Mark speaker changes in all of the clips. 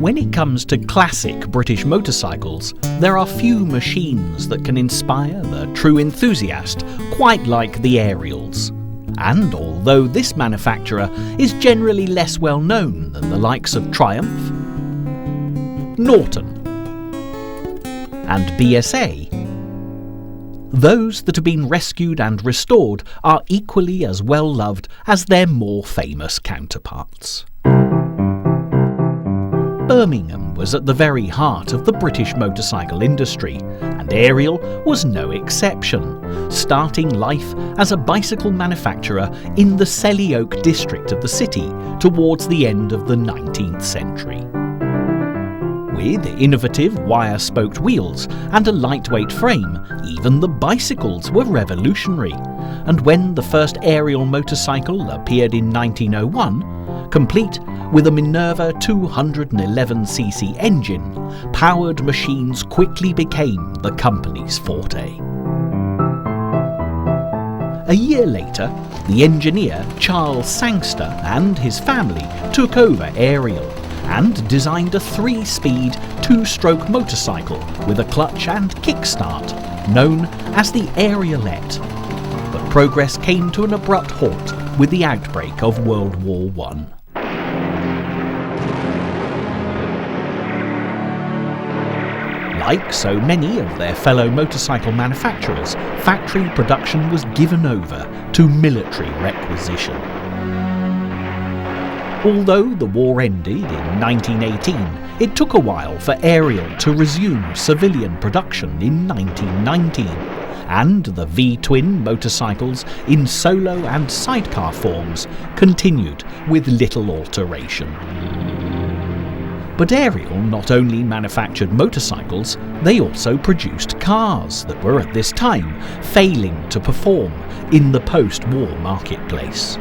Speaker 1: When it comes to classic British motorcycles, there are few machines that can inspire the true enthusiast quite like the Ariels. And although this manufacturer is generally less well known than the likes of Triumph, Norton and BSA, those that have been rescued and restored are equally as well loved as their more famous counterparts. Birmingham was at the very heart of the British motorcycle industry, and Ariel was no exception, starting life as a bicycle manufacturer in the Selly Oak district of the city towards the end of the 19th century. With innovative wire-spoked wheels and a lightweight frame, even the bicycles were revolutionary, and when the first Ariel motorcycle appeared in 1901, complete with a Minerva 211cc engine, powered machines quickly became the company's forte. A year later, the engineer Charles Sangster and his family took over Ariel and designed a 3-speed, 2-stroke motorcycle with a clutch and kickstart, known as the Arielette. But progress came to an abrupt halt with the outbreak of World War I. Like so many of their fellow motorcycle manufacturers, factory production was given over to military requisition. Although the war ended in 1918, it took a while for Ariel to resume civilian production in 1919, and the V-twin motorcycles in solo and sidecar forms continued with little alteration. But Ariel not only manufactured motorcycles, they also produced cars that were at this time failing to perform in the post-war marketplace.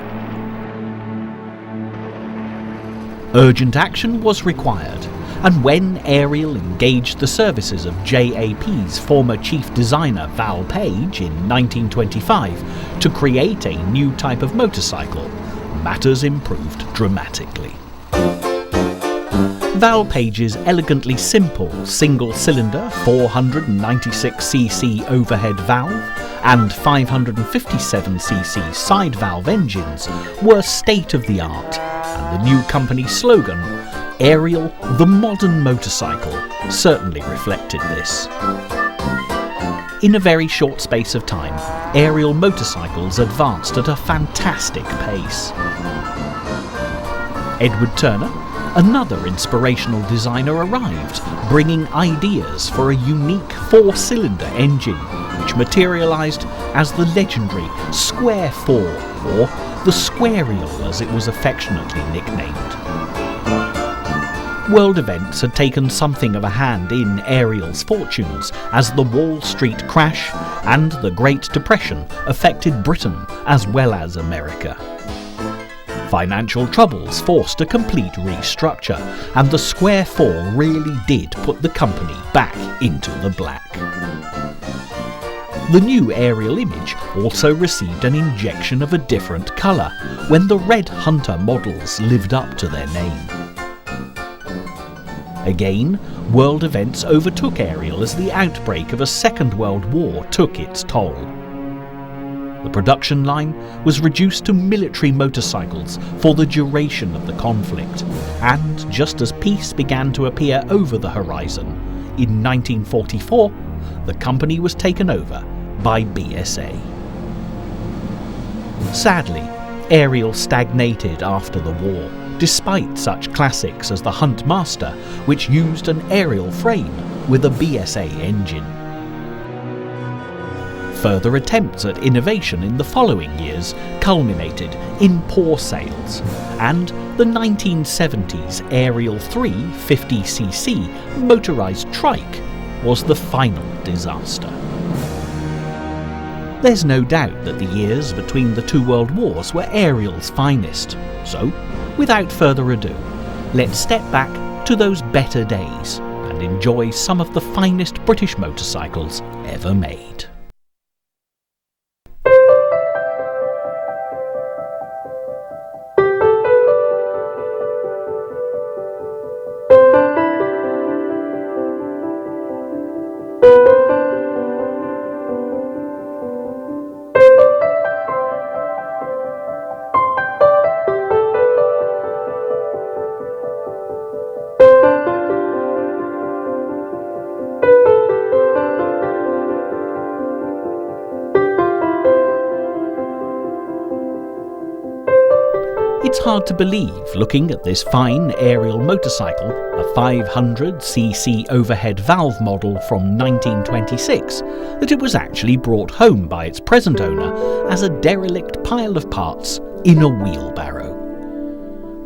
Speaker 1: Urgent action was required, and when Ariel engaged the services of JAP's former chief designer Val Page in 1925 to create a new type of motorcycle, matters improved dramatically. Val Page's elegantly simple single-cylinder 496cc overhead valve and 557cc side valve engines were state-of-the-art, and the new company slogan, Ariel the Modern Motorcycle, certainly reflected this. In a very short space of time, Ariel motorcycles advanced at a fantastic pace. Edward Turner, another inspirational designer, arrived, bringing ideas for a unique 4-cylinder engine, which materialised as the legendary Square 4, or the Squariel as it was affectionately nicknamed. World events had taken something of a hand in Ariel's fortunes as the Wall Street crash and the Great Depression affected Britain as well as America. Financial troubles forced a complete restructure, and the Square 4 really did put the company back into the black. The new Ariel image also received an injection of a different colour when the Red Hunter models lived up to their name. Again, world events overtook Ariel as the outbreak of a Second World War took its toll. The production line was reduced to military motorcycles for the duration of the conflict, and just as peace began to appear over the horizon, in 1944, the company was taken over by BSA. Sadly, Ariel stagnated after the war, despite such classics as the Huntmaster, which used an Ariel frame with a BSA engine. Further attempts at innovation in the following years culminated in poor sales, and the 1970s Ariel 3 50cc motorised trike was the final disaster. There's no doubt that the years between the two world wars were Ariel's finest, so, without further ado, let's step back to those better days and enjoy some of the finest British motorcycles ever made. hard to believe, looking at this fine Ariel motorcycle, a 500cc overhead valve model from 1926, that it was actually brought home by its present owner as a derelict pile of parts in a wheelbarrow.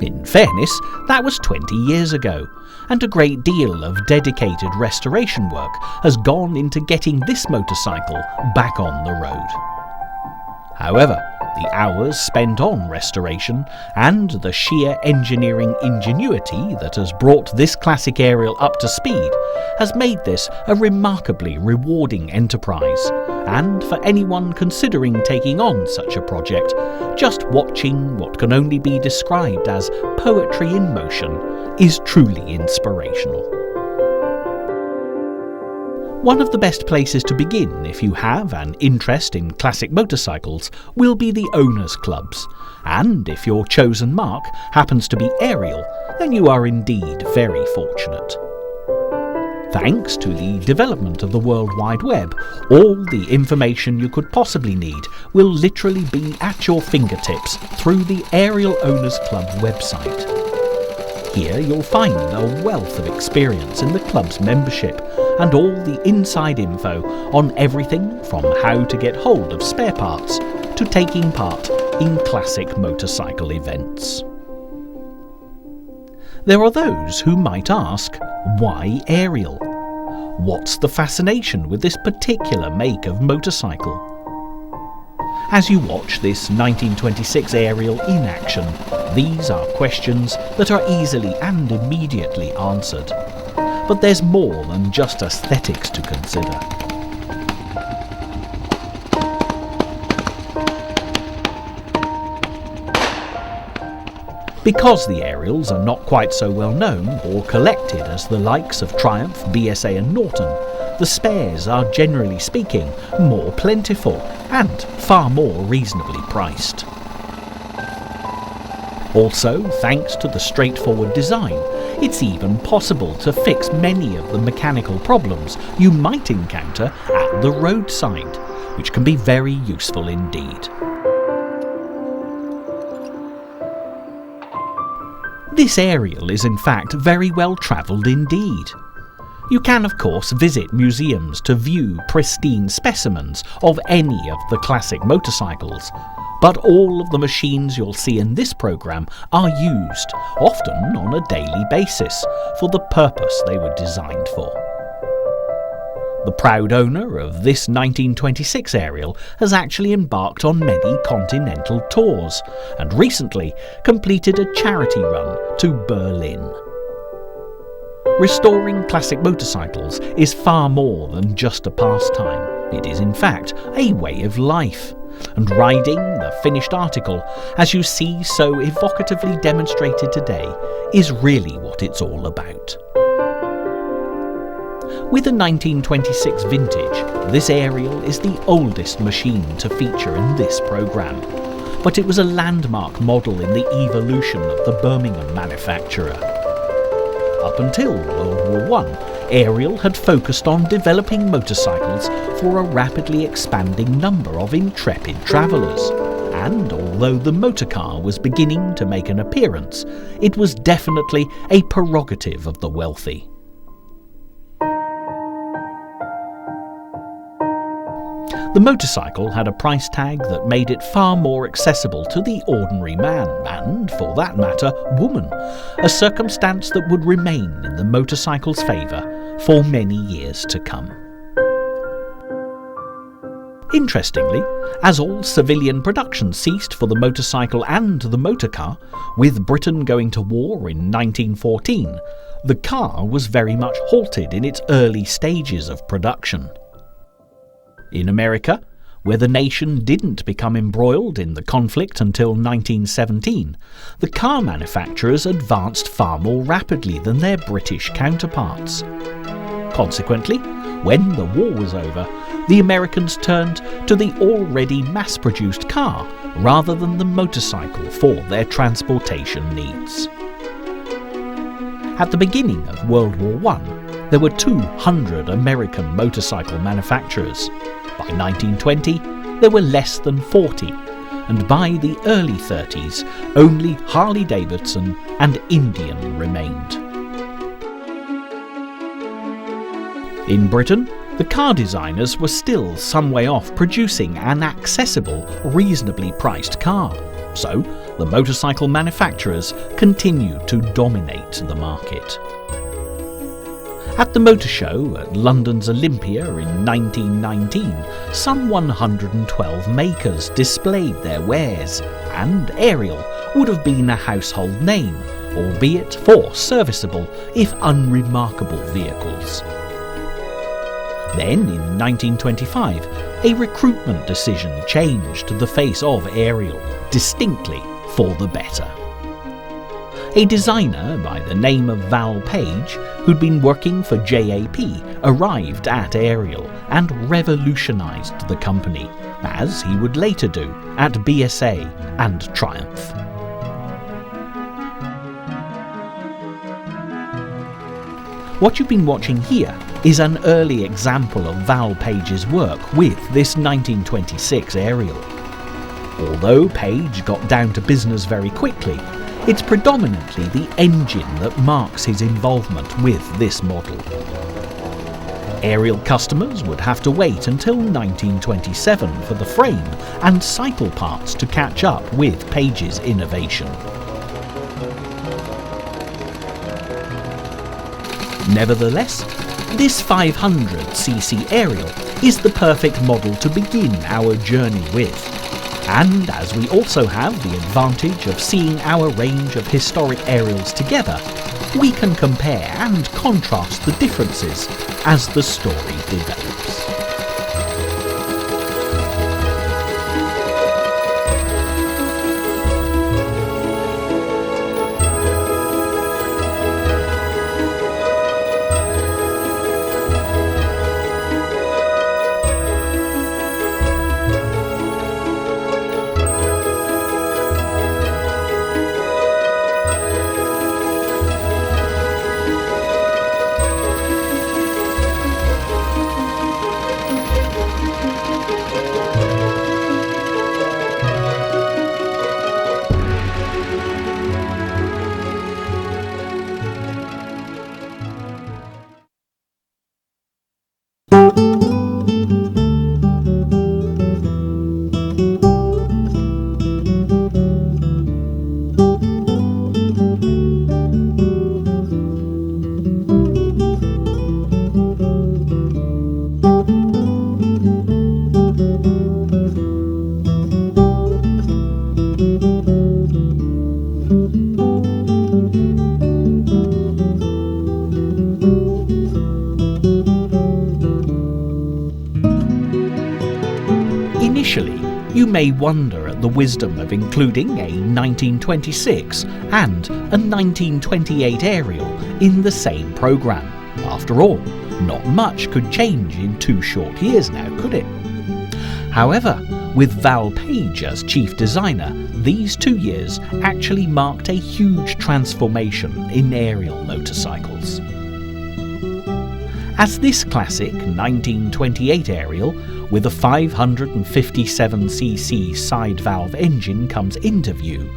Speaker 1: In fairness, that was 20 years ago, and a great deal of dedicated restoration work has gone into getting this motorcycle back on the road. However, the hours spent on restoration and the sheer engineering ingenuity that has brought this classic Ariel up to speed has made this a remarkably rewarding enterprise, and for anyone considering taking on such a project, just watching what can only be described as poetry in motion is truly inspirational. One of the best places to begin if you have an interest in classic motorcycles will be the owners' clubs, and if your chosen mark happens to be Ariel, then you are indeed very fortunate. Thanks to the development of the World Wide Web, all the information you could possibly need will literally be at your fingertips through the Ariel Owners Club website. Here you'll find a wealth of experience in the club's membership and all the inside info on everything from how to get hold of spare parts to taking part in classic motorcycle events. There are those who might ask, why Ariel? What's the fascination with this particular make of motorcycle? As you watch this 1926 Ariel in action, these are questions that are easily and immediately answered. But there's more than just aesthetics to consider. Because the Ariels are not quite so well known or collected as the likes of Triumph, BSA and Norton, the spares are generally speaking more plentiful and far more reasonably priced. Also, thanks to the straightforward design, it's even possible to fix many of the mechanical problems you might encounter at the roadside, which can be very useful indeed. This Ariel is in fact very well travelled indeed. You can of course visit museums to view pristine specimens of any of the classic motorcycles, but all of the machines you'll see in this programme are used, often on a daily basis, for the purpose they were designed for. The proud owner of this 1926 Ariel has actually embarked on many continental tours, and recently completed a charity run to Berlin. Restoring classic motorcycles is far more than just a pastime. It is in fact a way of life. And riding the finished article, as you see so evocatively demonstrated today, is really what it's all about. With a 1926 vintage, this Ariel is the oldest machine to feature in this programme, but it was a landmark model in the evolution of the Birmingham manufacturer. Up until World War I, Ariel had focused on developing motorcycles for a rapidly expanding number of intrepid travellers, and although the motorcar was beginning to make an appearance, it was definitely a prerogative of the wealthy. The motorcycle had a price tag that made it far more accessible to the ordinary man, and, for that matter, woman, a circumstance that would remain in the motorcycle's favour for many years to come. Interestingly, as all civilian production ceased for the motorcycle and the motorcar, with Britain going to war in 1914, the car was very much halted in its early stages of production. In America, where the nation didn't become embroiled in the conflict until 1917, the car manufacturers advanced far more rapidly than their British counterparts. Consequently, when the war was over, the Americans turned to the already mass-produced car rather than the motorcycle for their transportation needs. At the beginning of World War I, there were 200 American motorcycle manufacturers. By 1920, there were less than 40, and by the early 30s only Harley-Davidson and Indian remained. In Britain, the car designers were still some way off producing an accessible, reasonably priced car, so the motorcycle manufacturers continued to dominate the market. At the motor show at London's Olympia in 1919, some 112 makers displayed their wares, and Ariel would have been a household name, albeit for serviceable, if unremarkable vehicles. Then, in 1925, a recruitment decision changed the face of Ariel, distinctly for the better. A designer by the name of Val Page, who'd been working for JAP, arrived at Ariel and revolutionised the company, as he would later do at BSA and Triumph. What you've been watching here is an early example of Val Page's work with this 1926 Ariel. Although Page got down to business very quickly, it's predominantly the engine that marks his involvement with this model. Ariel customers would have to wait until 1927 for the frame and cycle parts to catch up with Page's innovation. Nevertheless, this 500cc Ariel is the perfect model to begin our journey with, and as we also have the advantage of seeing our range of historic Ariels together, we can compare and contrast the differences as the story develops. Initially, you may wonder at the wisdom of including a 1926 and a 1928 Ariel in the same programme. After all, not much could change in 2 short years now, could it? However, with Val Page as chief designer, these 2 years actually marked a huge transformation in Ariel motorcycles. As this classic 1928 Ariel with a 557cc side valve engine comes into view,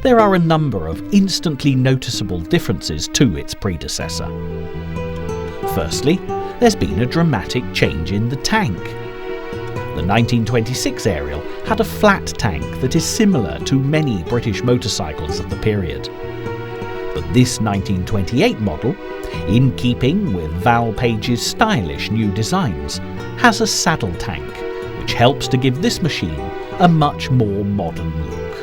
Speaker 1: there are a number of instantly noticeable differences to its predecessor. Firstly, there's been a dramatic change in the tank. The 1926 Ariel had a flat tank that is similar to many British motorcycles of the period. But this 1928 model, in keeping with Val Page's stylish new designs, has a saddle tank, which helps to give this machine a much more modern look.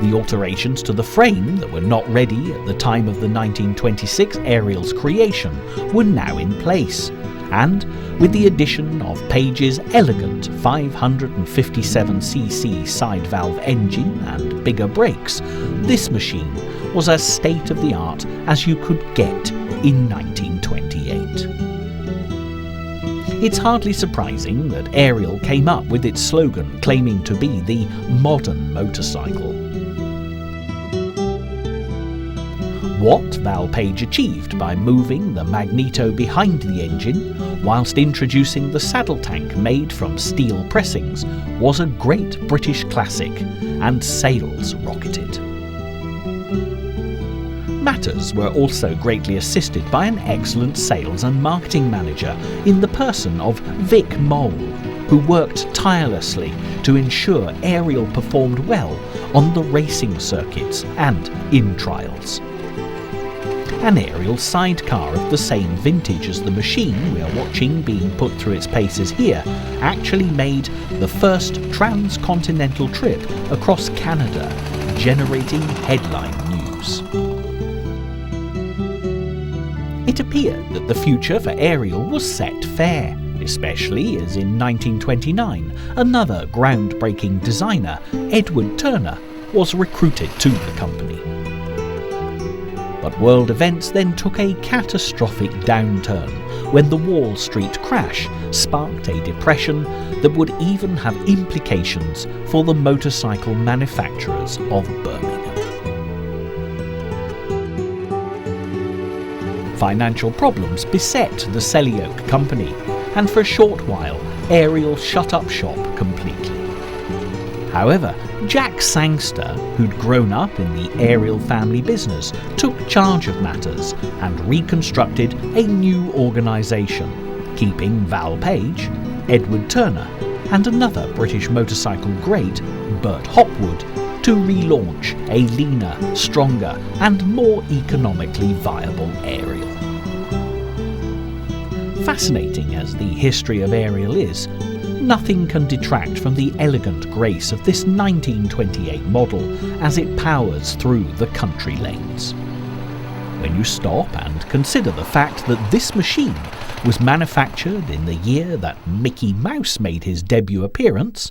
Speaker 1: The alterations to the frame that were not ready at the time of the 1926 Ariel's creation were now in place, and with the addition of Page's elegant 557cc side valve engine and bigger brakes, this machine was as state-of-the-art as you could get in 1928. It's hardly surprising that Ariel came up with its slogan claiming to be the modern motorcycle. What Val Page achieved by moving the magneto behind the engine whilst introducing the saddle tank made from steel pressings was a great British classic, and sales rocketed. Matters were also greatly assisted by an excellent sales and marketing manager in the person of Vic Mole, who worked tirelessly to ensure Ariel performed well on the racing circuits and in trials. An Ariel sidecar of the same vintage as the machine we are watching being put through its paces here actually made the first transcontinental trip across Canada, generating headline news. It appeared that the future for Ariel was set fair, especially as in 1929 another groundbreaking designer, Edward Turner, was recruited to the company. But world events then took a catastrophic downturn when the Wall Street crash sparked a depression that would even have implications for the motorcycle manufacturers of Birmingham. Financial problems beset the Selly-Oak company, and for a short while Ariel shut up shop completely. However, Jack Sangster, who'd grown up in the Ariel family business, took charge of matters and reconstructed a new organisation, keeping Val Page, Edward Turner and another British motorcycle great, Bert Hopwood, to relaunch a leaner, stronger and more economically viable Ariel. Fascinating as the history of Ariel is, nothing can detract from the elegant grace of this 1928 model as it powers through the country lanes. When you stop and consider the fact that this machine was manufactured in the year that Mickey Mouse made his debut appearance,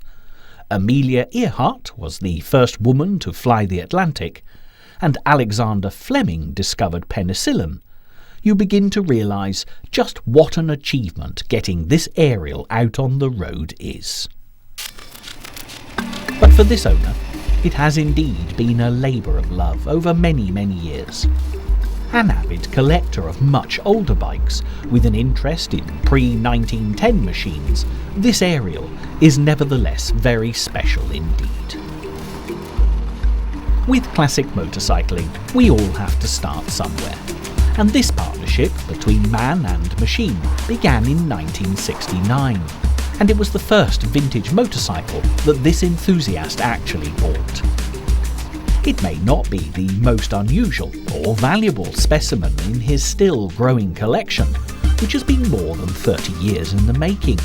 Speaker 1: Amelia Earhart was the first woman to fly the Atlantic, and Alexander Fleming discovered penicillin, you begin to realise just what an achievement getting this Ariel out on the road is. But for this owner, it has indeed been a labour of love over many, many years. An avid collector of much older bikes with an interest in pre-1910 machines, this Ariel is nevertheless very special indeed. With classic motorcycling, we all have to start somewhere. And this partnership between man and machine began in 1969, and it was the first vintage motorcycle that this enthusiast actually bought. It may not be the most unusual or valuable specimen in his still growing collection, which has been more than 30 years in the making,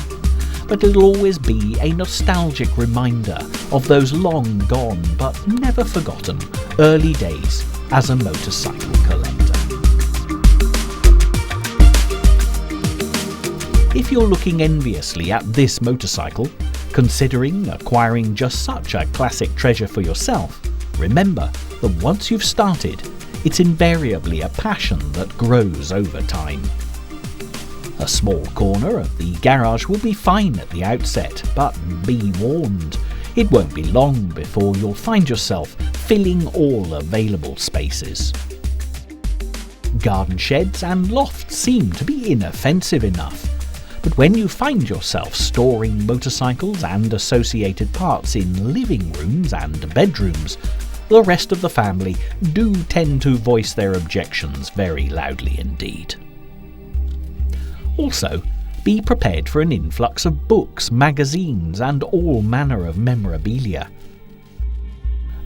Speaker 1: but it'll always be a nostalgic reminder of those long gone but never forgotten early days as a motorcycle collector. If you're looking enviously at this motorcycle, considering acquiring just such a classic treasure for yourself, remember that once you've started, it's invariably a passion that grows over time. A small corner of the garage will be fine at the outset, but be warned, it won't be long before you'll find yourself filling all available spaces. Garden sheds and lofts seem to be inoffensive enough, but when you find yourself storing motorcycles and associated parts in living rooms and bedrooms, the rest of the family do tend to voice their objections very loudly indeed. Also, be prepared for an influx of books, magazines and all manner of memorabilia.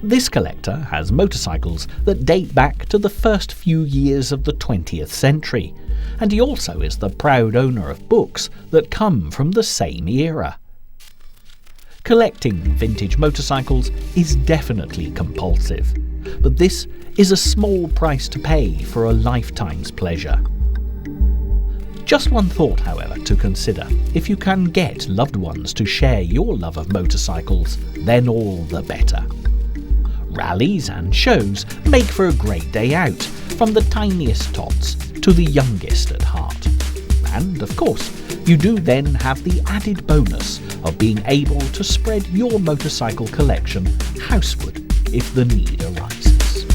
Speaker 1: This collector has motorcycles that date back to the first few years of the 20th century, and he also is the proud owner of books that come from the same era. Collecting vintage motorcycles is definitely compulsive, but this is a small price to pay for a lifetime's pleasure. Just one thought, however, to consider. If you can get loved ones to share your love of motorcycles, then all the better. Rallies and shows make for a great day out, from the tiniest tots to the youngest at heart. And, of course, you do then have the added bonus of being able to spread your motorcycle collection houseward if the need arises.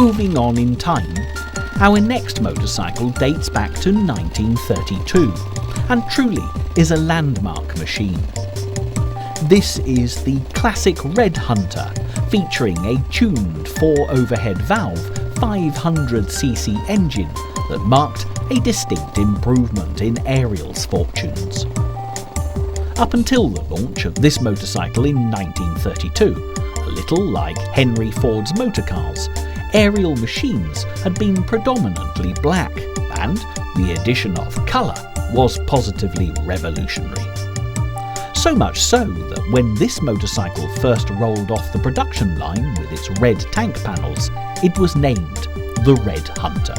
Speaker 1: Moving on in time, our next motorcycle dates back to 1932 and truly is a landmark machine. This is the classic Red Hunter, featuring a tuned 4-overhead valve 500cc engine that marked a distinct improvement in Ariel's fortunes. Up until the launch of this motorcycle in 1932, a little like Henry Ford's motor cars, Ariel machines had been predominantly black, and the addition of colour was positively revolutionary. So much so that when this motorcycle first rolled off the production line with its red tank panels, it was named the Red Hunter.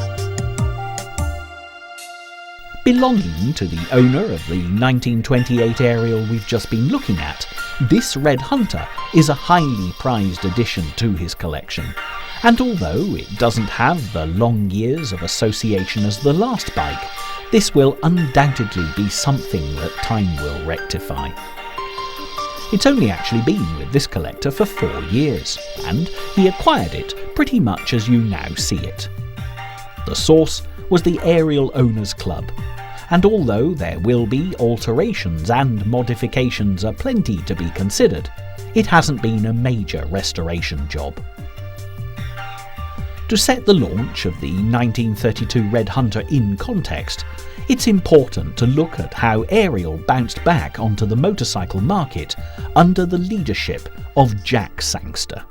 Speaker 1: Belonging to the owner of the 1928 Ariel we've just been looking at, this Red Hunter is a highly prized addition to his collection, and although it doesn't have the long years of association as the last bike, this will undoubtedly be something that time will rectify. It's only actually been with this collector for 4 years, and he acquired it pretty much as you now see it. The source was the Ariel Owners Club, and although there will be alterations and modifications aplenty to be considered, it hasn't been a major restoration job. To set the launch of the 1932 Red Hunter in context, it's important to look at how Ariel bounced back onto the motorcycle market under the leadership of Jack Sangster.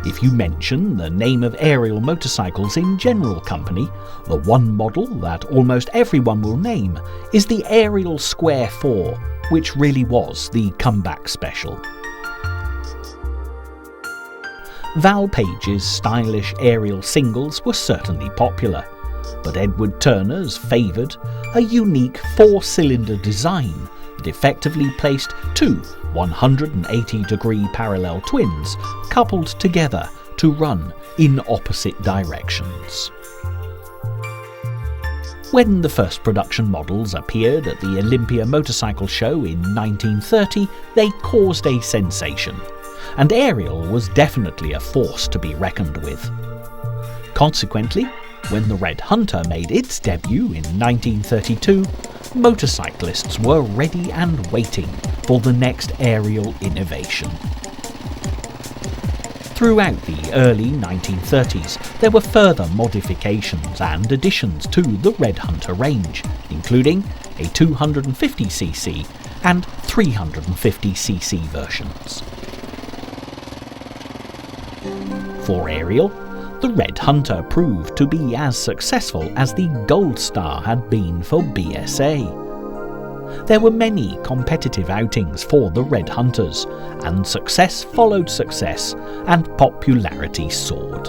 Speaker 1: If you mention the name of Ariel Motorcycles in general company, the one model that almost everyone will name is the Ariel Square 4, which really was the comeback special. Val Page's stylish Ariel singles were certainly popular, but Edward Turner's favoured a unique 4-cylinder design that effectively placed two 180-degree parallel twins coupled together to run in opposite directions. When the first production models appeared at the Olympia Motorcycle Show in 1930, they caused a sensation, and Ariel was definitely a force to be reckoned with. Consequently, when the Red Hunter made its debut in 1932, motorcyclists were ready and waiting for the next Ariel innovation. Throughout the early 1930s, there were further modifications and additions to the Red Hunter range, including a 250cc and 350cc versions. For Ariel, the Red Hunter proved to be as successful as the Gold Star had been for BSA. There were many competitive outings for the Red Hunters, and success followed success, and popularity soared.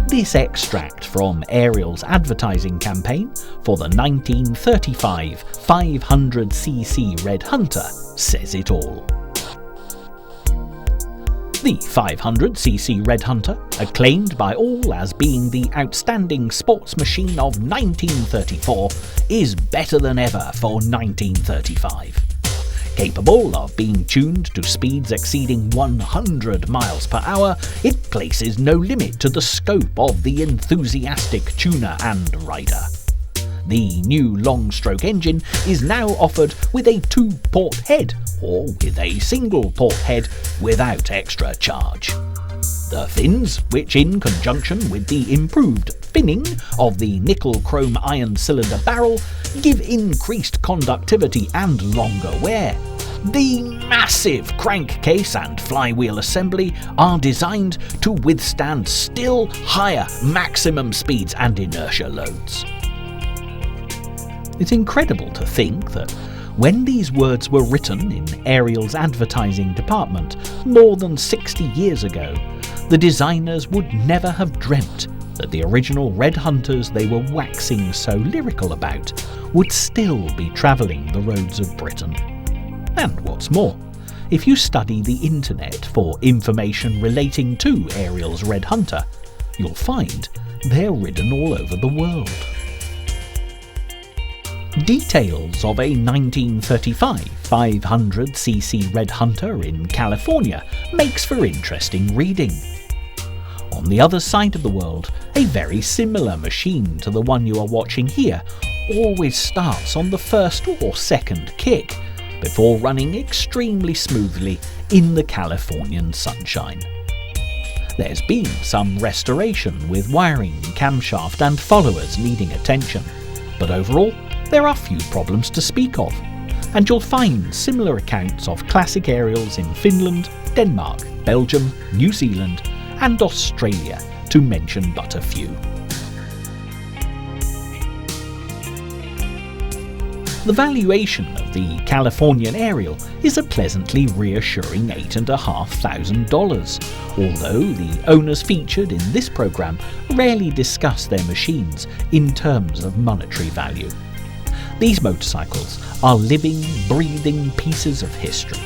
Speaker 1: This extract from Ariel's advertising campaign for the 1935 500cc Red Hunter says it all. The 500cc Red Hunter, acclaimed by all as being the outstanding sports machine of 1934, is better than ever for 1935. Capable of being tuned to speeds exceeding 100 miles per hour, it places no limit to the scope of the enthusiastic tuner and rider. The new long-stroke engine is now offered with a 2-port head or with a single-port head without extra charge. The fins, which in conjunction with the improved finning of the nickel-chrome iron cylinder barrel, give increased conductivity and longer wear. The massive crankcase and flywheel assembly are designed to withstand still higher maximum speeds and inertia loads. It's incredible to think that when these words were written in Ariel's advertising department more than 60 years ago, the designers would never have dreamt that the original Red Hunters they were waxing so lyrical about would still be travelling the roads of Britain. And what's more, if you study the internet for information relating to Ariel's Red Hunter, you'll find they're ridden all over the world. Details of a 1935 500cc Red Hunter in California makes for interesting reading. On the other side of the world, a very similar machine to the one you are watching here always starts on the first or second kick, before running extremely smoothly in the Californian sunshine. There's been some restoration with wiring, camshaft and followers needing attention, but overall there are few problems to speak of, and you'll find similar accounts of classic Ariels in Finland, Denmark, Belgium, New Zealand and Australia, to mention but a few. The valuation of the Californian Ariel is a pleasantly reassuring $8,500, although the owners featured in this programme rarely discuss their machines in terms of monetary value. These motorcycles are living, breathing pieces of history.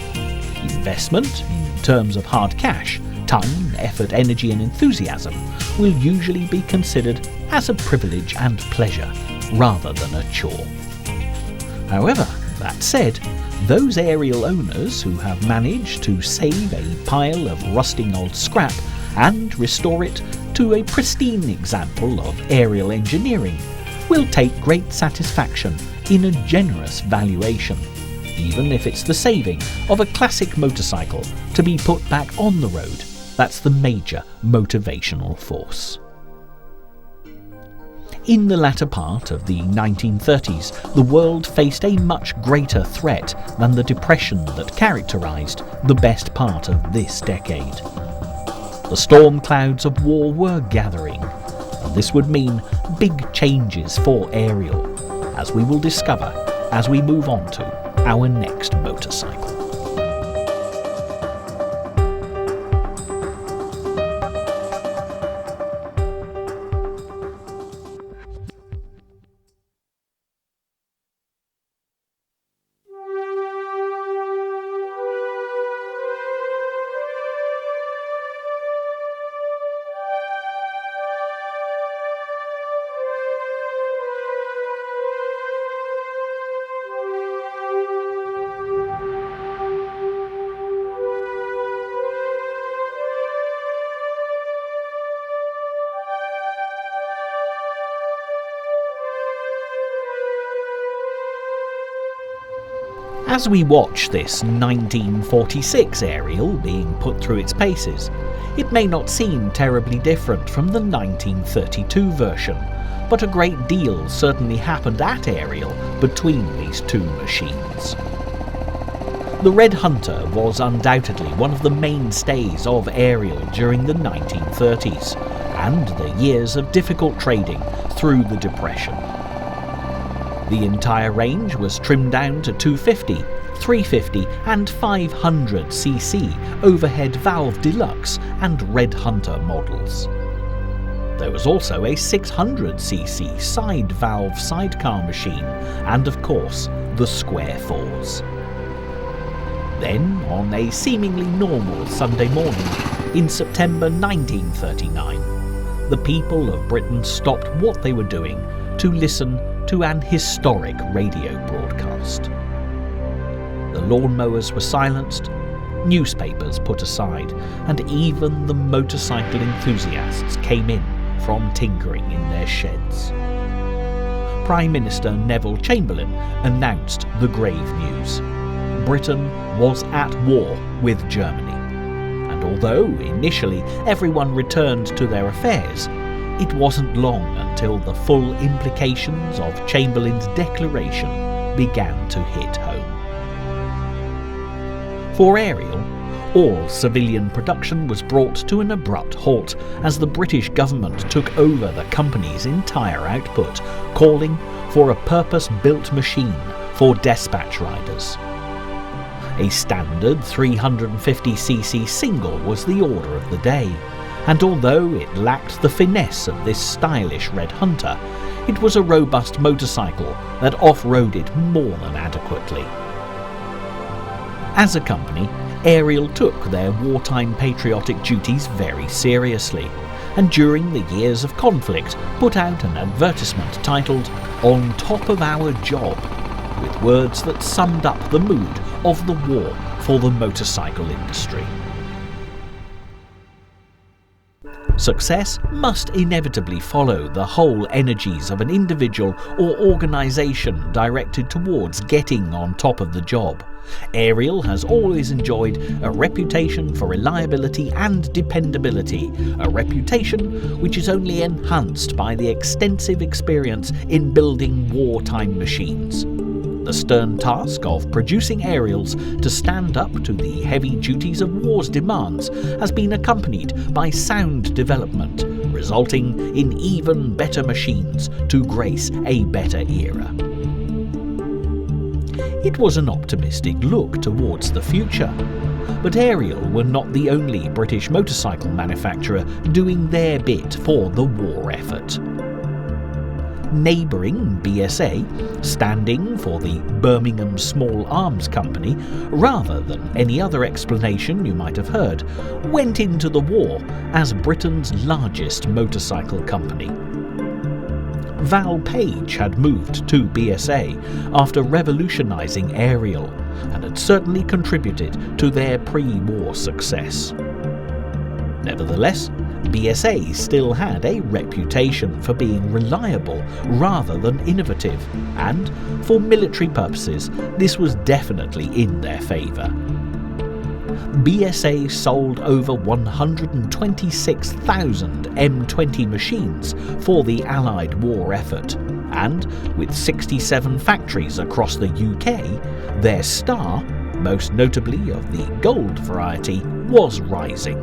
Speaker 1: Investment, in terms of hard cash, time, effort, energy and enthusiasm, will usually be considered as a privilege and pleasure rather than a chore. However, that said, those Ariel owners who have managed to save a pile of rusting old scrap and restore it to a pristine example of Ariel engineering will take great satisfaction in a generous valuation, even if it's the saving of a classic motorcycle to be put back on the road that's the major motivational force. In the latter part of the 1930s, the world faced a much greater threat than the depression that characterised the best part of this decade. The storm clouds of war were gathering, and this would mean big changes for Ariel, as we will discover as we move on to our next motorcycle. As we watch this 1946 Ariel being put through its paces, it may not seem terribly different from the 1932 version, but a great deal certainly happened at Ariel between these two machines. The Red Hunter was undoubtedly one of the mainstays of Ariel during the 1930s, and the years of difficult trading through the Depression. The entire range was trimmed down to 250, 350 and 500cc overhead valve deluxe and Red Hunter models. There was also a 600cc side valve sidecar machine and of course the Square 4s. Then, on a seemingly normal Sunday morning in September 1939, the people of Britain stopped what they were doing to listen to an historic radio broadcast. The lawnmowers were silenced, newspapers put aside, and even the motorcycle enthusiasts came in from tinkering in their sheds. Prime Minister Neville Chamberlain announced the grave news. Britain was at war with Germany, and although initially everyone returned to their affairs, it wasn't long until the full implications of Chamberlain's declaration began to hit home. For Ariel, all civilian production was brought to an abrupt halt as the British government took over the company's entire output, calling for a purpose-built machine for dispatch riders. A standard 350cc single was the order of the day, and although it lacked the finesse of this stylish Red Hunter, it was a robust motorcycle that off-roaded more than adequately. As a company, Ariel took their wartime patriotic duties very seriously, and during the years of conflict put out an advertisement titled "On Top of Our Job," with words that summed up the mood of the war for the motorcycle industry. Success must inevitably follow the whole energies of an individual or organisation directed towards getting on top of the job. Ariel has always enjoyed a reputation for reliability and dependability, a reputation which is only enhanced by the extensive experience in building wartime machines. The stern task of producing Ariels to stand up to the heavy duties of war's demands has been accompanied by sound development, resulting in even better machines to grace a better era. It was an optimistic look towards the future, but Ariel were not the only British motorcycle manufacturer doing their bit for the war effort. Neighbouring BSA, standing for the Birmingham Small Arms Company, rather than any other explanation you might have heard, went into the war as Britain's largest motorcycle company. Val Page had moved to BSA after revolutionising Ariel and had certainly contributed to their pre-war success. Nevertheless, BSA still had a reputation for being reliable rather than innovative, and for military purposes this was definitely in their favour. BSA sold over 126,000 M20 machines for the Allied war effort, and with 67 factories across the UK, their star, most notably of the gold variety, was rising.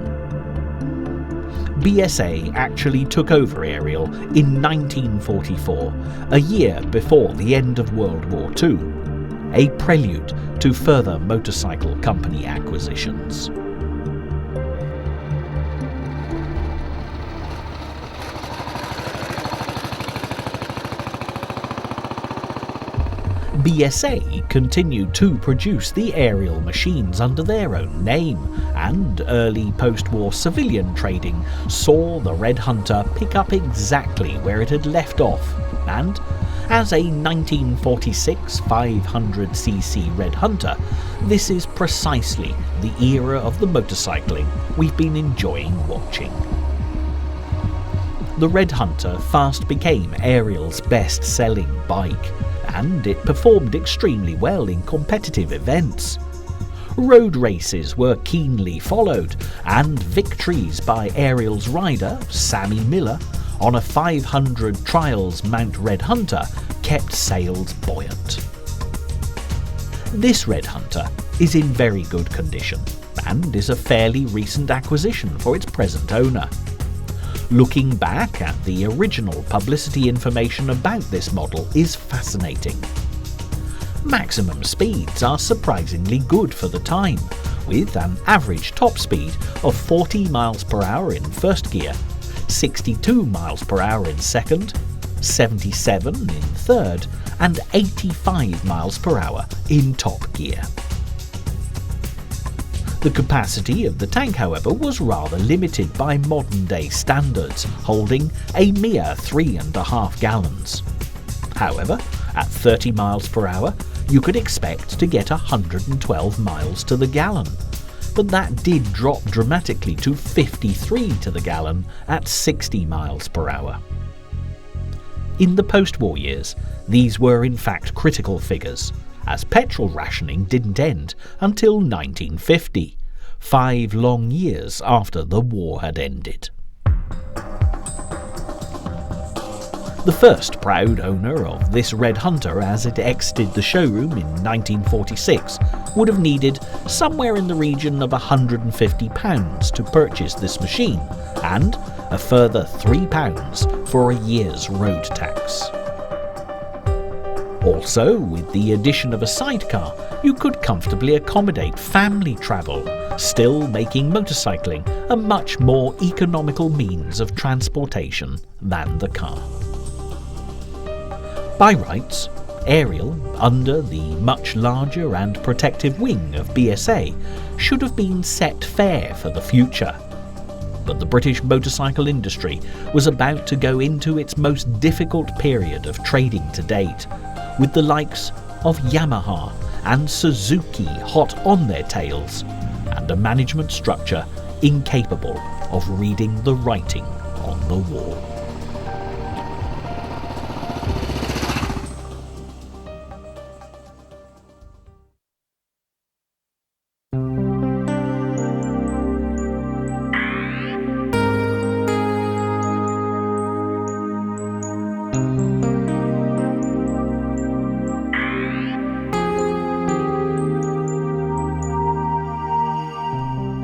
Speaker 1: BSA actually took over Ariel in 1944, a year before the end of World War II, a prelude to further motorcycle company acquisitions. BSA continued to produce the Ariel machines under their own name, and early post-war civilian trading saw the Red Hunter pick up exactly where it had left off, and as a 1946 500cc Red Hunter, this is precisely the era of the motorcycling we've been enjoying watching. The Red Hunter fast became Ariel's best-selling bike, and it performed extremely well in competitive events. Road races were keenly followed, and victories by Ariel's rider, Sammy Miller, on a 500 Trials Mount Red Hunter kept sales buoyant. This Red Hunter is in very good condition, and is a fairly recent acquisition for its present owner. Looking back at the original publicity information about this model is fascinating. Maximum speeds are surprisingly good for the time, with an average top speed of 40 miles per hour in first gear, 62 miles per hour in second, 77 in third, and 85 miles per hour in top gear. The capacity of the tank, however, was rather limited by modern-day standards, holding a mere 3.5 gallons. However, at 30 miles per hour, you could expect to get 112 miles to the gallon, but that did drop dramatically to 53 to the gallon at 60 miles per hour. In the post-war years, these were in fact critical figures, as petrol rationing didn't end until 1950, 5 long years after the war had ended. The first proud owner of this Red Hunter as it exited the showroom in 1946 would have needed somewhere in the region of £150 to purchase this machine, and a further £3 for a year's road tax. Also, with the addition of a sidecar, you could comfortably accommodate family travel, still making motorcycling a much more economical means of transportation than the car. By rights, Ariel, under the much larger and protective wing of BSA, should have been set fair for the future. But the British motorcycle industry was about to go into its most difficult period of trading to date, with the likes of Yamaha and Suzuki hot on their tails, and a management structure incapable of reading the writing on the wall.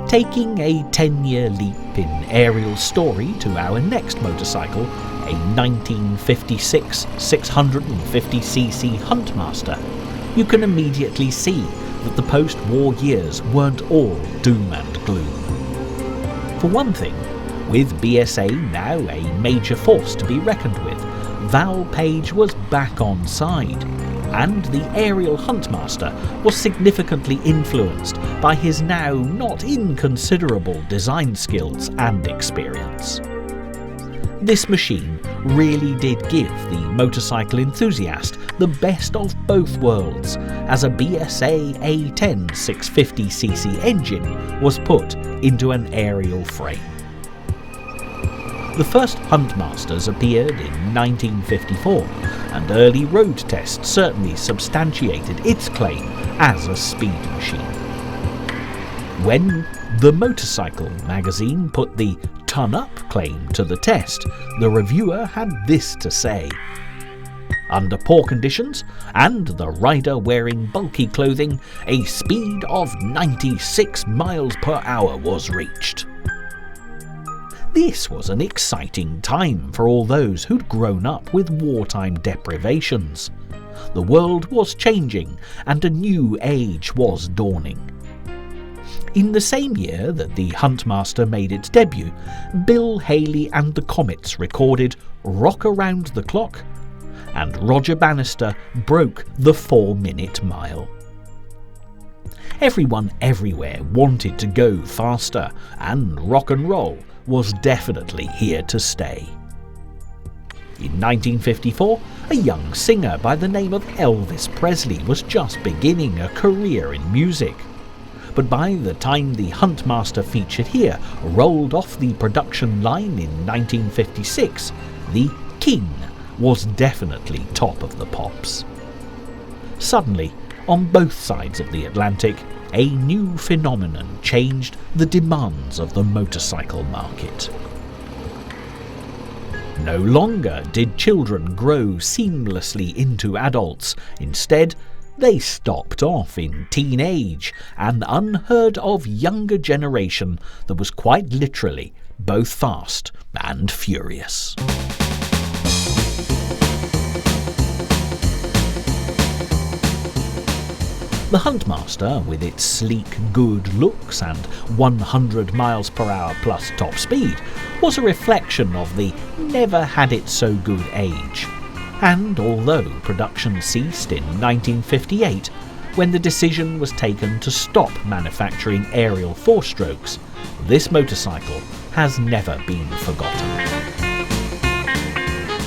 Speaker 1: Taking a 10-year leap in Ariel's story to our next motorcycle, a 1956 650cc Huntmaster, you can immediately see that the post-war years weren't all doom and gloom. For one thing, with BSA now a major force to be reckoned with, Val Page was back on side, and the Ariel Huntmaster was significantly influenced by his now not inconsiderable design skills and experience. This machine really did give the motorcycle enthusiast the best of both worlds, as a BSA A10 650cc engine was put into an Ariel frame. The first Huntmasters appeared in 1954, and early road tests certainly substantiated its claim as a speed machine. When The Motorcycle magazine put the ton-up claim to the test, the reviewer had this to say: "Under poor conditions, and the rider wearing bulky clothing, a speed of 96 miles per hour was reached." This was an exciting time for all those who'd grown up with wartime deprivations. The world was changing, and a new age was dawning. In the same year that the Huntmaster made its debut, Bill Haley and the Comets recorded "Rock Around the Clock", and Roger Bannister broke the 4-minute mile. Everyone everywhere wanted to go faster, and rock and roll was definitely here to stay. In 1954, a young singer by the name of Elvis Presley was just beginning a career in music. But by the time the Huntmaster featured here rolled off the production line in 1956, the King was definitely top of the pops. Suddenly, on both sides of the Atlantic, a new phenomenon changed the demands of the motorcycle market. No longer did children grow seamlessly into adults. Instead, they stopped off in teenage, an unheard of younger generation that was quite literally both fast and furious. The Huntmaster, with its sleek good looks and 100 miles per hour plus top speed, was a reflection of the never-had-it-so-good age. And although production ceased in 1958, when the decision was taken to stop manufacturing Ariel 4-strokes, this motorcycle has never been forgotten.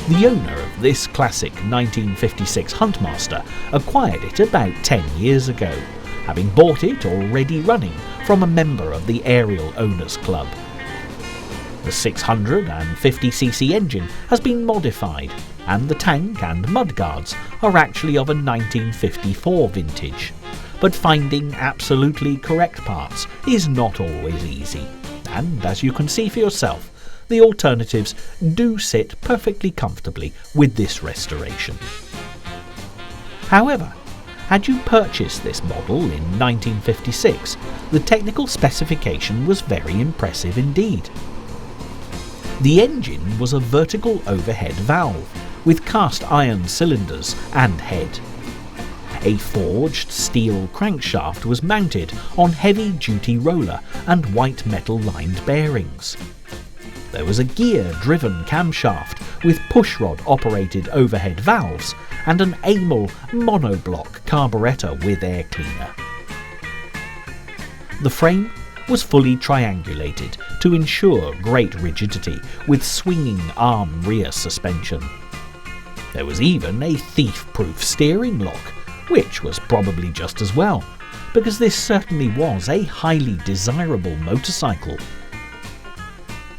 Speaker 1: The owner of this classic 1956 Huntmaster acquired it about 10 years ago, having bought it already running from a member of the Ariel Owners Club. The 650cc engine has been modified, and the tank and mudguards are actually of a 1954 vintage. But finding absolutely correct parts is not always easy, and as you can see for yourself, the alternatives do sit perfectly comfortably with this restoration. However, had you purchased this model in 1956, the technical specification was very impressive indeed. The engine was a vertical overhead valve with cast iron cylinders and head. A forged steel crankshaft was mounted on heavy-duty roller and white metal-lined bearings. There was a gear-driven camshaft with pushrod-operated overhead valves and an Amel monoblock carburettor with air cleaner. The frame was fully triangulated to ensure great rigidity with swinging arm rear suspension. There was even a thief-proof steering lock, which was probably just as well, because this certainly was a highly desirable motorcycle.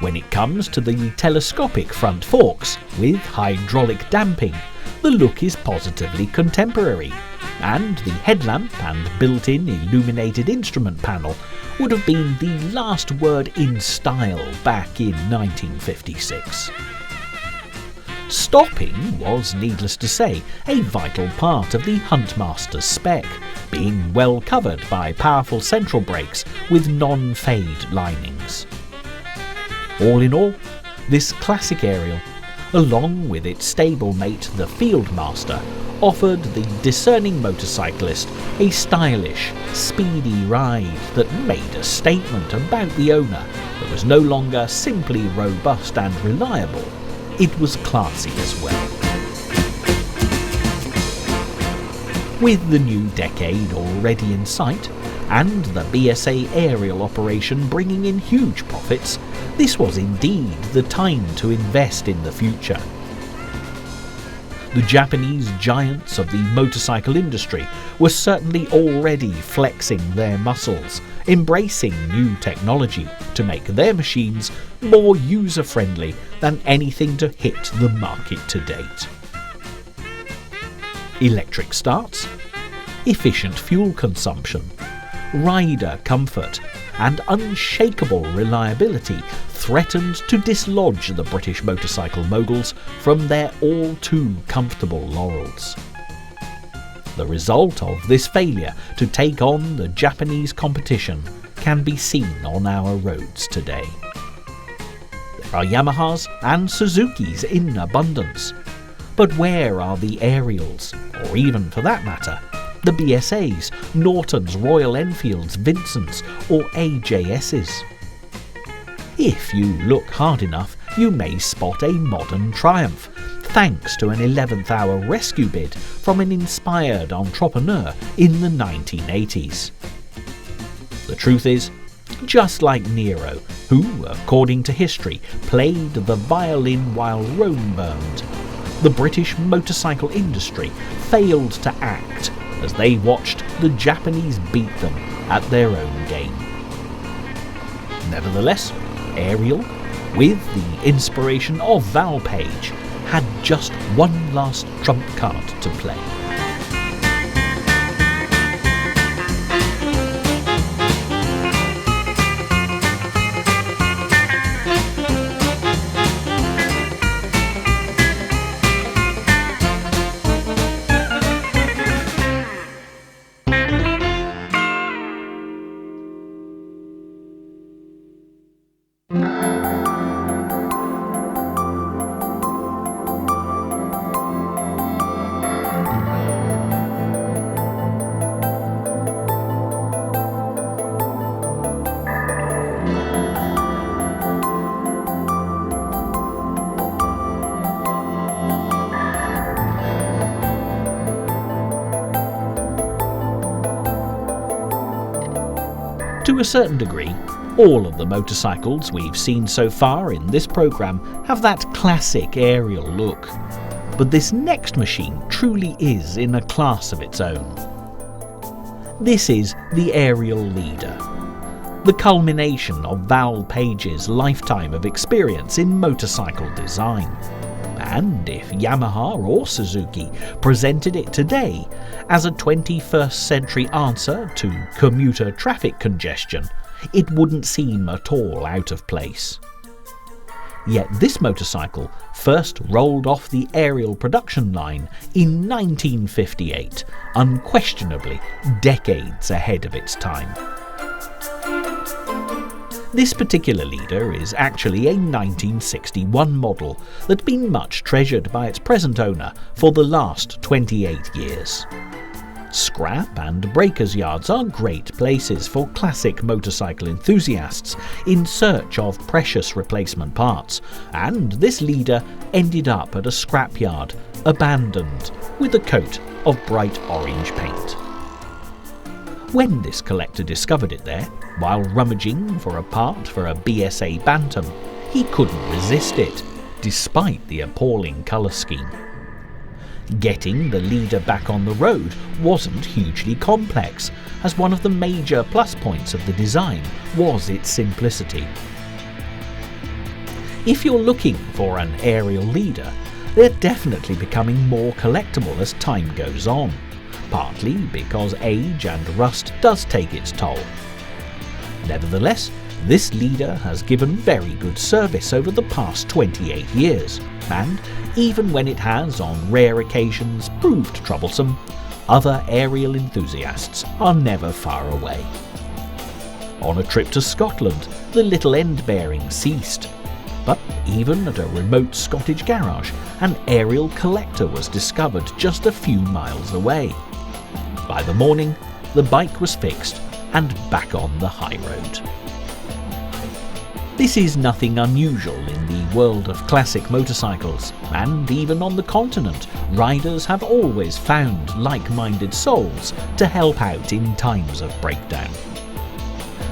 Speaker 1: When it comes to the telescopic front forks with hydraulic damping, the look is positively contemporary, and the headlamp and built-in illuminated instrument panel would have been the last word in style back in 1956. Stopping was, needless to say, a vital part of the Huntmaster's spec, being well covered by powerful central brakes with non-fade linings. All in all, this classic Ariel, along with its stablemate the Fieldmaster, offered the discerning motorcyclist a stylish, speedy ride that made a statement about the owner that was no longer simply robust and reliable, it was classy as well. With the new decade already in sight, and the BSA Ariel operation bringing in huge profits, this was indeed the time to invest in the future. The Japanese giants of the motorcycle industry were certainly already flexing their muscles, embracing new technology to make their machines more user-friendly than anything to hit the market to date. Electric starts, efficient fuel consumption, rider comfort and unshakable reliability threatened to dislodge the British motorcycle moguls from their all-too-comfortable laurels. The result of this failure to take on the Japanese competition can be seen on our roads today. There are Yamahas and Suzukis in abundance, but where are the Ariels, or even for that matter, the BSAs, Nortons, Royal Enfields, Vincents or AJSs? If you look hard enough, you may spot a modern Triumph, thanks to an 11th hour rescue bid from an inspired entrepreneur in the 1980s. The truth is, just like Nero, who, according to history, played the violin while Rome burned, the British motorcycle industry failed to act as they watched the Japanese beat them at their own game. Nevertheless, Ariel, with the inspiration of Val Page, had just one last trump card to play. To a certain degree, all of the motorcycles we've seen so far in this programme have that classic Ariel look. But this next machine truly is in a class of its own. This is the Ariel Leader, the culmination of Val Page's lifetime of experience in motorcycle design. And if Yamaha or Suzuki presented it today as a 21st century answer to commuter traffic congestion, it wouldn't seem at all out of place. Yet this motorcycle first rolled off the Ariel production line in 1958, unquestionably decades ahead of its time. This particular leader is actually a 1961 model that's been much treasured by its present owner for the last 28 years. Scrap and breakers yards are great places for classic motorcycle enthusiasts in search of precious replacement parts, and this leader ended up at a scrapyard, abandoned, with a coat of bright orange paint. When this collector discovered it there, while rummaging for a part for a BSA Bantam, he couldn't resist it, despite the appalling colour scheme. Getting the leader back on the road wasn't hugely complex, as one of the major plus points of the design was its simplicity. If you're looking for an Ariel Leader, they're definitely becoming more collectible as time goes on, partly because age and rust does take its toll. Nevertheless, this leader has given very good service over the past 28 years, and even when it has on rare occasions proved troublesome, other Ariel enthusiasts are never far away. On a trip to Scotland, the little end bearing ceased, but even at a remote Scottish garage, an Ariel collector was discovered just a few miles away. By the morning, the bike was fixed and back on the high road. This is nothing unusual in the world of classic motorcycles, and even on the continent, riders have always found like-minded souls to help out in times of breakdown.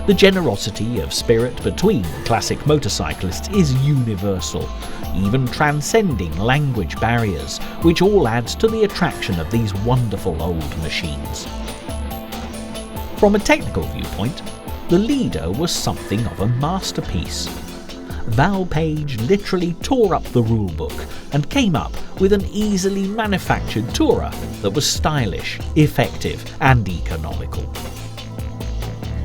Speaker 1: The generosity of spirit between classic motorcyclists is universal, even transcending language barriers, which all adds to the attraction of these wonderful old machines. From a technical viewpoint, the Leader was something of a masterpiece. Val Page literally tore up the rulebook and came up with an easily manufactured tourer that was stylish, effective and economical.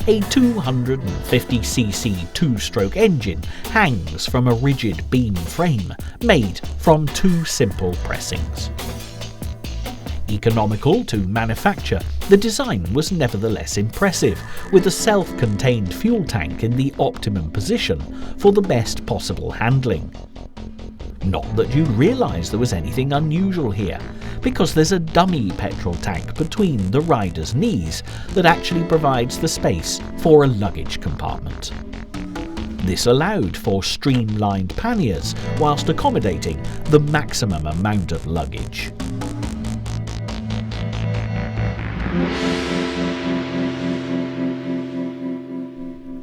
Speaker 1: A 250cc two-stroke engine hangs from a rigid beam frame made from two simple pressings. Economical to manufacture, the design was nevertheless impressive, with a self-contained fuel tank in the optimum position for the best possible handling. Not that you'd realise there was anything unusual here, because there's a dummy petrol tank between the rider's knees that actually provides the space for a luggage compartment. This allowed for streamlined panniers whilst accommodating the maximum amount of luggage.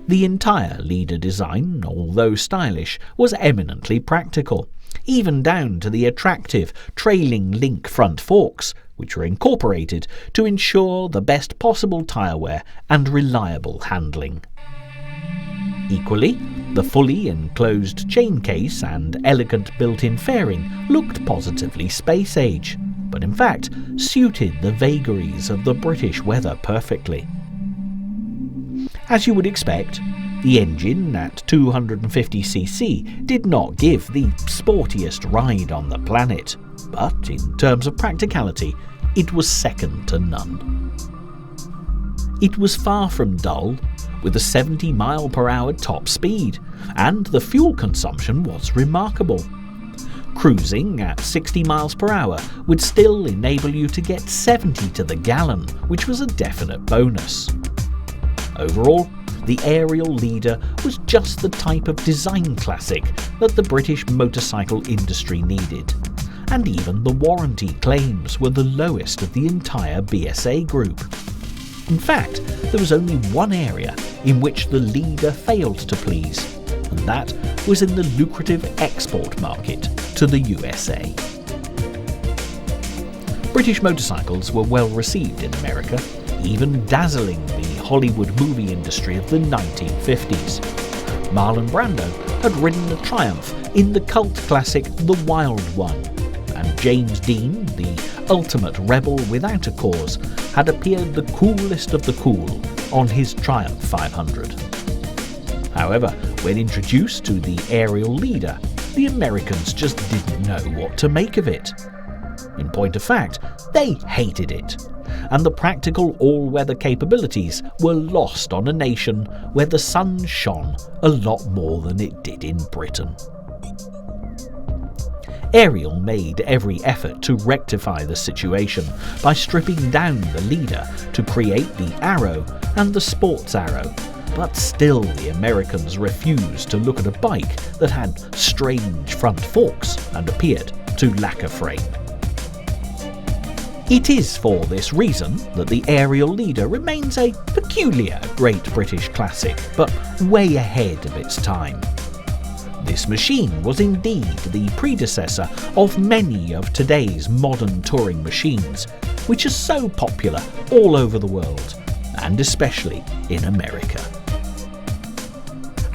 Speaker 1: The entire Leader design, although stylish, was eminently practical, even down to the attractive trailing link front forks, which were incorporated to ensure the best possible tyre wear and reliable handling. Equally, the fully enclosed chain case and elegant built-in fairing looked positively space age, but in fact suited the vagaries of the British weather perfectly. As you would expect, the engine at 250cc did not give the sportiest ride on the planet, but in terms of practicality, it was second to none. It was far from dull, with a 70 mph top speed, and the fuel consumption was remarkable. Cruising at 60 mph would still enable you to get 70 to the gallon, which was a definite bonus. Overall, the Ariel Leader was just the type of design classic that the British motorcycle industry needed, and even the warranty claims were the lowest of the entire BSA group. In fact, there was only one area in which the Leader failed to please, and that was in the lucrative export market to the USA. British motorcycles were well received in America, even dazzling the Hollywood movie industry of the 1950s. Marlon Brando had ridden the Triumph in the cult classic The Wild One, and James Dean, the ultimate rebel without a cause, had appeared the coolest of the cool on his Triumph 500. However, when introduced to the Ariel Leader, the Americans just didn't know what to make of it. In point of fact, they hated it, and the practical all-weather capabilities were lost on a nation where the sun shone a lot more than it did in Britain. Ariel made every effort to rectify the situation by stripping down the Leader to create the Arrow and the Sports Arrow, but still the Americans refused to look at a bike that had strange front forks and appeared to lack a frame. It is for this reason that the Ariel Leader remains a peculiar Great British classic, but way ahead of its time. This machine was indeed the predecessor of many of today's modern touring machines, which are so popular all over the world, and especially in America.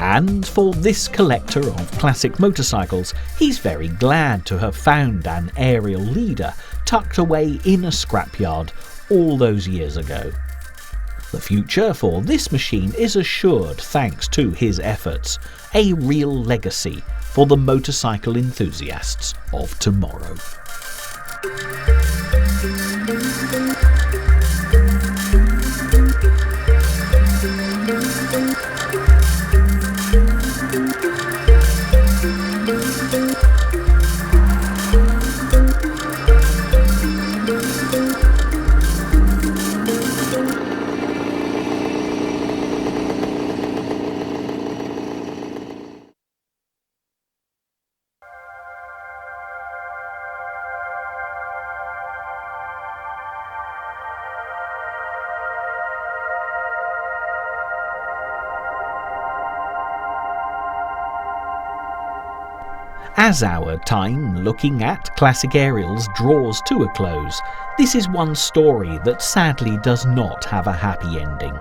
Speaker 1: And for this collector of classic motorcycles, he's very glad to have found an Ariel Leader tucked away in a scrapyard all those years ago. The future for this machine is assured thanks to his efforts, a real legacy for the motorcycle enthusiasts of tomorrow. As our time looking at classic Ariels draws to a close, this is one story that sadly does not have a happy ending.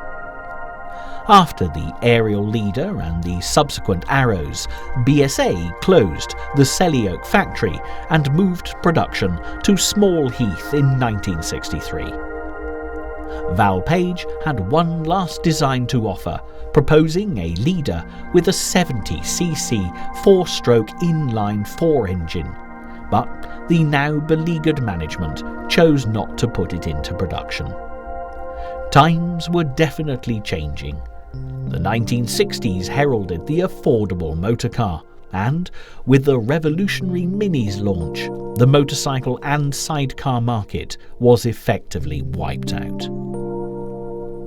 Speaker 1: After the Ariel Leader and the subsequent Arrows, BSA closed the Selly Oak factory and moved production to Small Heath in 1963. Val Page had one last design to offer, proposing a Leader with a 70cc 4-stroke inline 4 engine, but the now beleaguered management chose not to put it into production. Times were definitely changing. The 1960s heralded the affordable motorcar, and with the revolutionary Mini's launch, the motorcycle and sidecar market was effectively wiped out.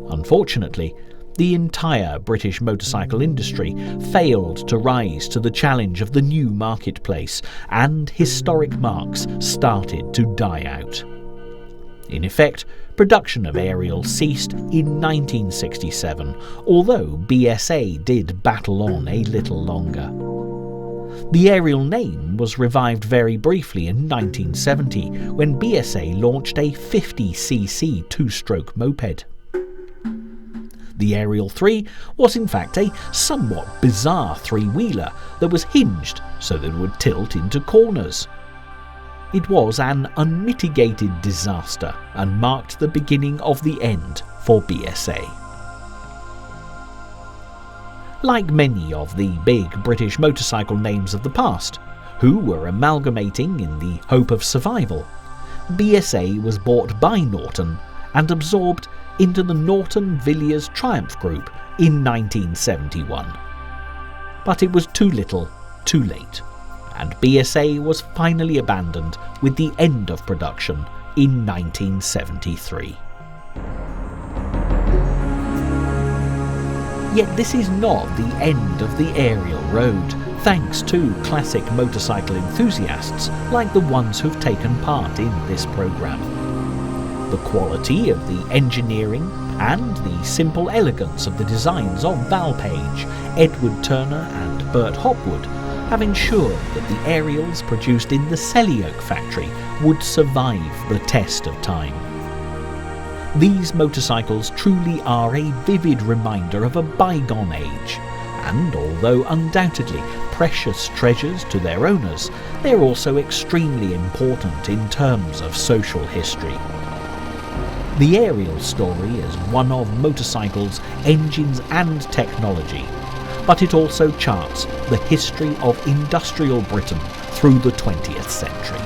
Speaker 1: Unfortunately, the entire British motorcycle industry failed to rise to the challenge of the new marketplace, and historic marques started to die out. In effect, production of Ariel ceased in 1967, although BSA did battle on a little longer. The Ariel name was revived very briefly in 1970 when BSA launched a 50cc 2-stroke moped. The Ariel 3 was in fact a somewhat bizarre three-wheeler that was hinged so that it would tilt into corners. It was an unmitigated disaster and marked the beginning of the end for BSA. Like many of the big British motorcycle names of the past, who were amalgamating in the hope of survival, BSA was bought by Norton and absorbed into the Norton Villiers Triumph Group in 1971. But it was too little, too late, and BSA was finally abandoned with the end of production in 1973. Yet this is not the end of the Ariel road, thanks to classic motorcycle enthusiasts like the ones who've taken part in this programme. The quality of the engineering and the simple elegance of the designs of Val Page, Edward Turner and Bert Hopwood have ensured that the Ariels produced in the Selly Oak factory would survive the test of time. These motorcycles truly are a vivid reminder of a bygone age, and although undoubtedly precious treasures to their owners, they're also extremely important in terms of social history. The Ariel story is one of motorcycles, engines and technology, but it also charts the history of industrial Britain through the 20th century.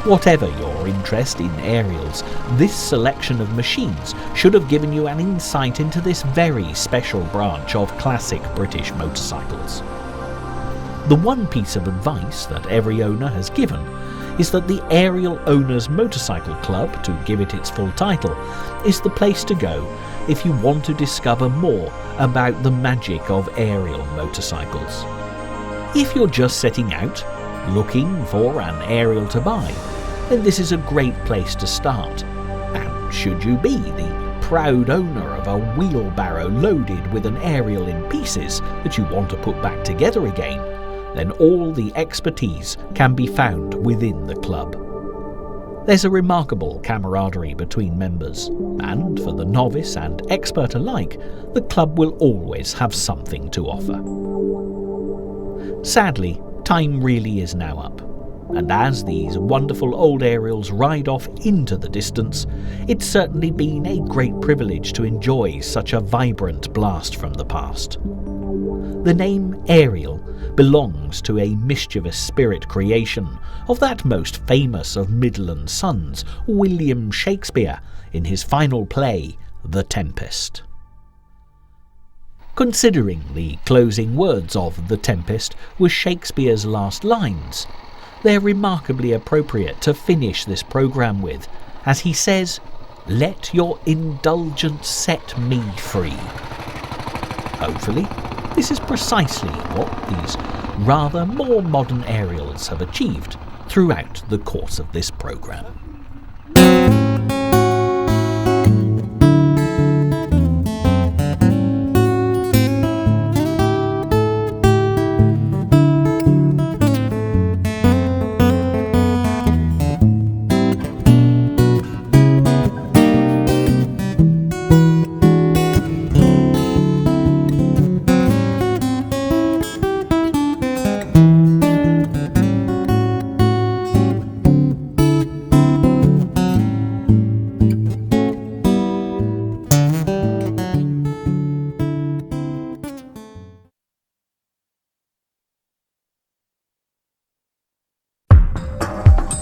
Speaker 1: Whatever your interest in Ariels, this selection of machines should have given you an insight into this very special branch of classic British motorcycles. The one piece of advice that every owner has given is that the Ariel Owners Motorcycle Club, to give it its full title, is the place to go if you want to discover more about the magic of Ariel motorcycles. If you're just setting out, looking for an Ariel to buy, then this is a great place to start. And should you be the proud owner of a wheelbarrow loaded with an Ariel in pieces that you want to put back together again, then all the expertise can be found within the club. There's a remarkable camaraderie between members, and for the novice and expert alike, the club will always have something to offer. Sadly, time really is now up, and as these wonderful old Ariels ride off into the distance, it's certainly been a great privilege to enjoy such a vibrant blast from the past. The name Ariel belongs to a mischievous spirit creation of that most famous of Midland sons, William Shakespeare, in his final play, The Tempest. Considering the closing words of The Tempest were Shakespeare's last lines, they're remarkably appropriate to finish this programme with, as he says, "Let your indulgence set me free." Hopefully, this is precisely what these rather more modern Ariels have achieved throughout the course of this programme.